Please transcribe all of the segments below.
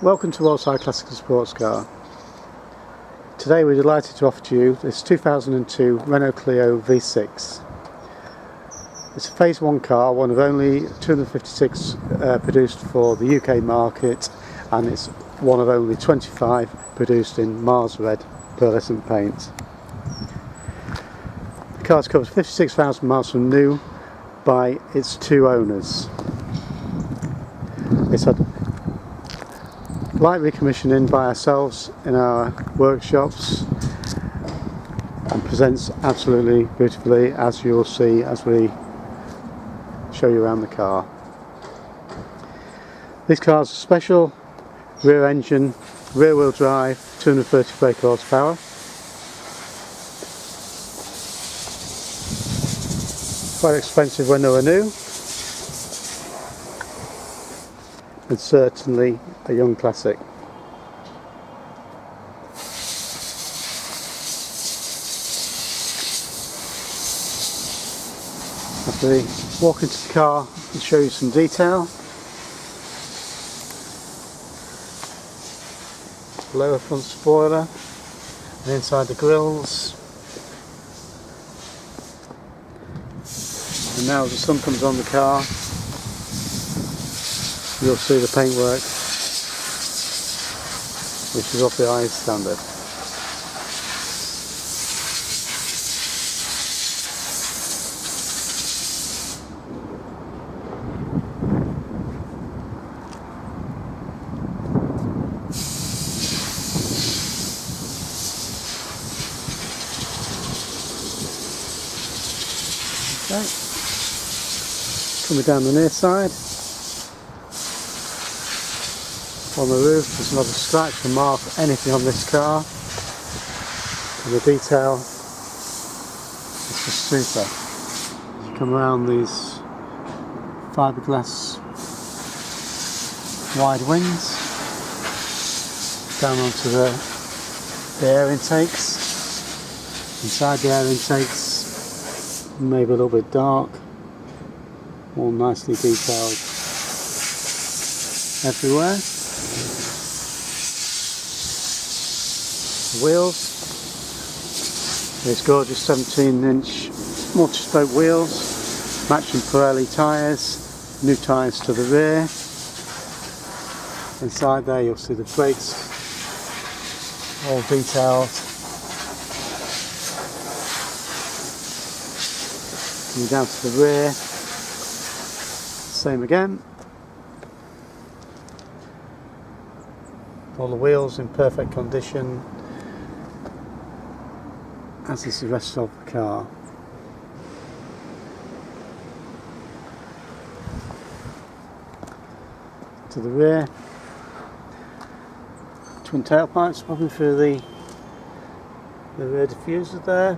Welcome to Worldside Classic and Sports Car. Today we're delighted to offer to you this 2002 Renault Clio V6. It's a Phase 1 car, one of only 256 produced for the UK market, and it's one of only 25 produced in Mars Red pearlescent paint. The car's covered 56,000 miles from new by its two owners. It's had light recommissioning by ourselves in our workshops and presents absolutely beautifully, as you will see as we show you around the car. These cars are special rear engine, rear wheel drive, 230 brake horsepower. Quite expensive when they were new, and certainly a young classic. As we walk into the car and show you some detail. Lower front spoiler, and inside the grills. And now as the sun comes on the car, you'll see the paintwork, which is of the highest standard. Okay. Coming down the near side. On the roof there's not a scratch or mark or anything on this car, and the detail is just super. As you come around these fiberglass wide wings, down onto the air intakes. Inside the air intakes, maybe a little bit dark, all nicely detailed everywhere. Wheels, these gorgeous 17-inch multi-spoke wheels, matching Pirelli tyres, new tyres to the rear. Inside there you'll see the brakes, all detailed. Coming down to the rear, same again. All the wheels in perfect condition, as is the rest of the car. To the rear, twin tailpipes popping through the rear diffuser there.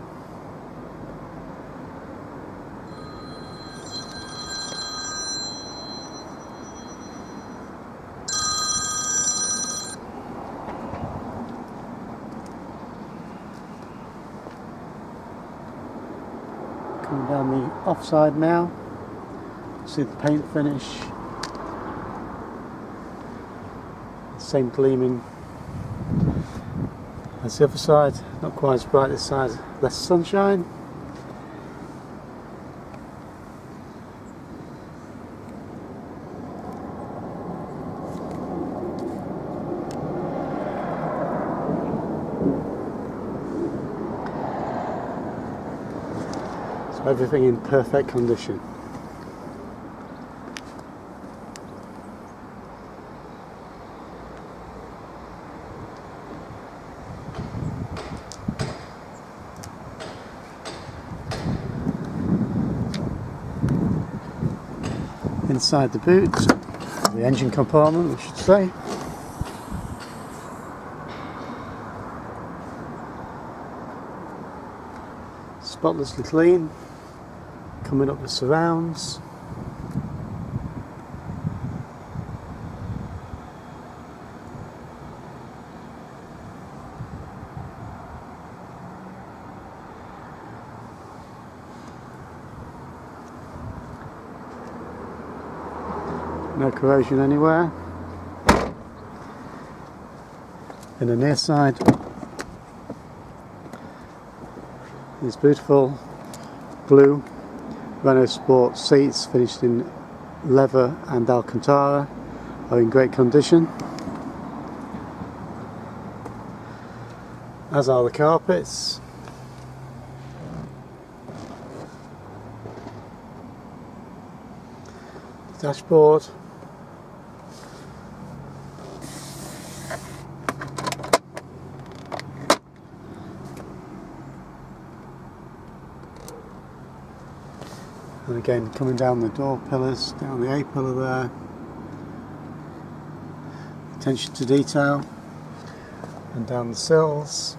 Coming down the offside now, see the paint finish, same gleaming as the other side, not quite as bright this side, less sunshine. Everything in perfect condition. Inside the boot, the engine compartment, we should say. Spotlessly clean. Coming up the surrounds. No corrosion anywhere. In the near side, these beautiful blue Renault Sport seats finished in leather and Alcantara are in great condition, as are the carpets. The dashboard. And again, coming down the door pillars, down the A pillar there, attention to detail, and down the sills.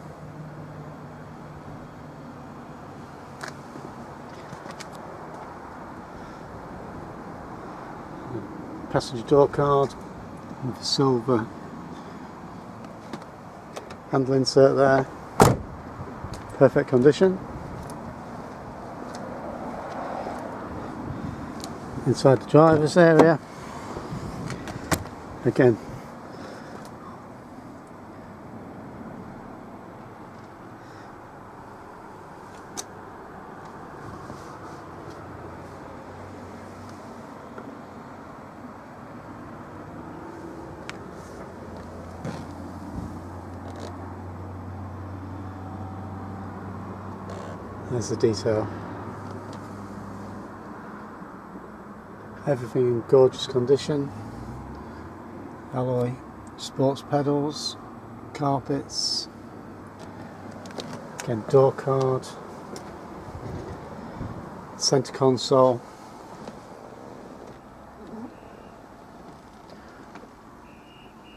Passenger door card with a silver handle insert there, perfect condition. Inside the driver's area, again there's the detail. Everything in gorgeous condition. Alloy sports pedals, carpets, again door card, centre console,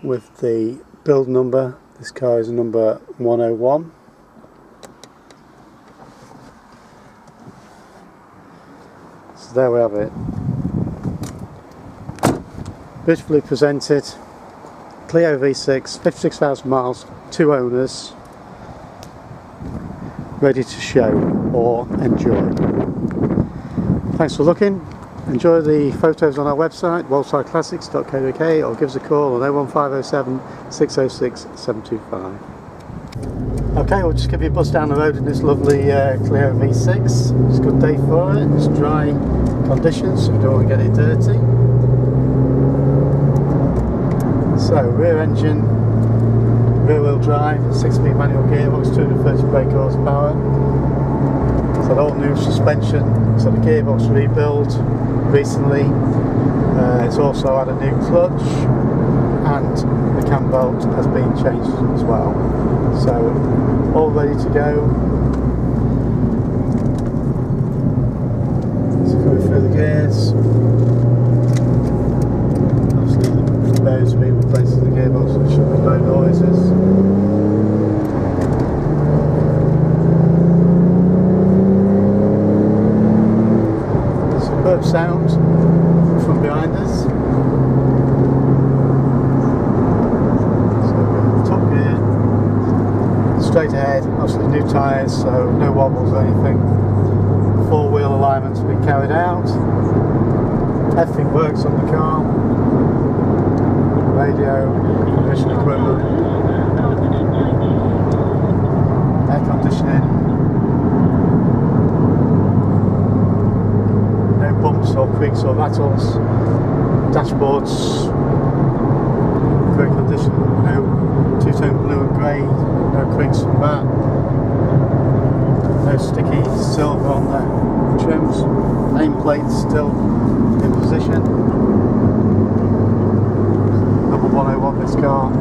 with the build number. This car is number 101. So there we have it. Beautifully presented Clio V6, 56,000 miles, 2 owners, ready to show or enjoy. Thanks for looking. Enjoy the photos on our website, worldsideclassics.co.uk, or give us a call on 01507 606 725. Okay, we'll just give you a buzz down the road in this lovely Clio V6. It's a good day for it. It's dry conditions, so we don't want to get it dirty. So, rear engine, rear wheel drive, 6-speed manual gearbox, 230 brake horsepower. It's had all new suspension, it's had a gearbox rebuild recently. It's also had a new clutch, and the cam belt has been changed as well. So, all ready to go. So, going through the gears. Bearings have been replaced in the gearbox, so there should be no noises. Superb sound from behind us. So we're in top gear, straight ahead, obviously new tyres, so no wobbles or anything. 4-wheel alignment's been carried out. Everything works on the car. Radio, mission equipment, air conditioning, no bumps or creaks or rattles, dashboards, great condition, no two-tone blue and grey, no creaks from that, no sticky silver on the trims, nameplate still in position. 101 this car,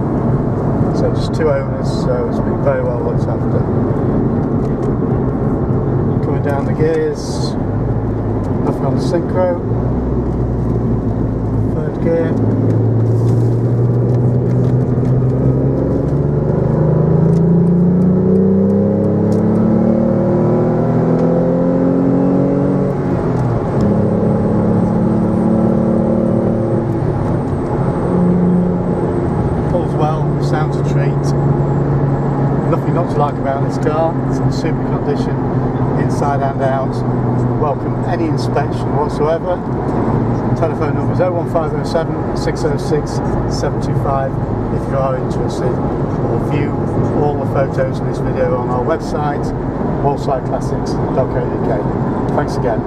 so just 2 owners, so it's been very well looked after. Coming down the gears, nothing on the synchro, 3rd gear. Sounds a treat. Nothing not to like about this car. It's in super condition, inside and out. Welcome any inspection whatsoever. Telephone number is 01507 606 725 if you are interested, or view all the photos in this video on our website, wallsideclassics.co.uk. Thanks again.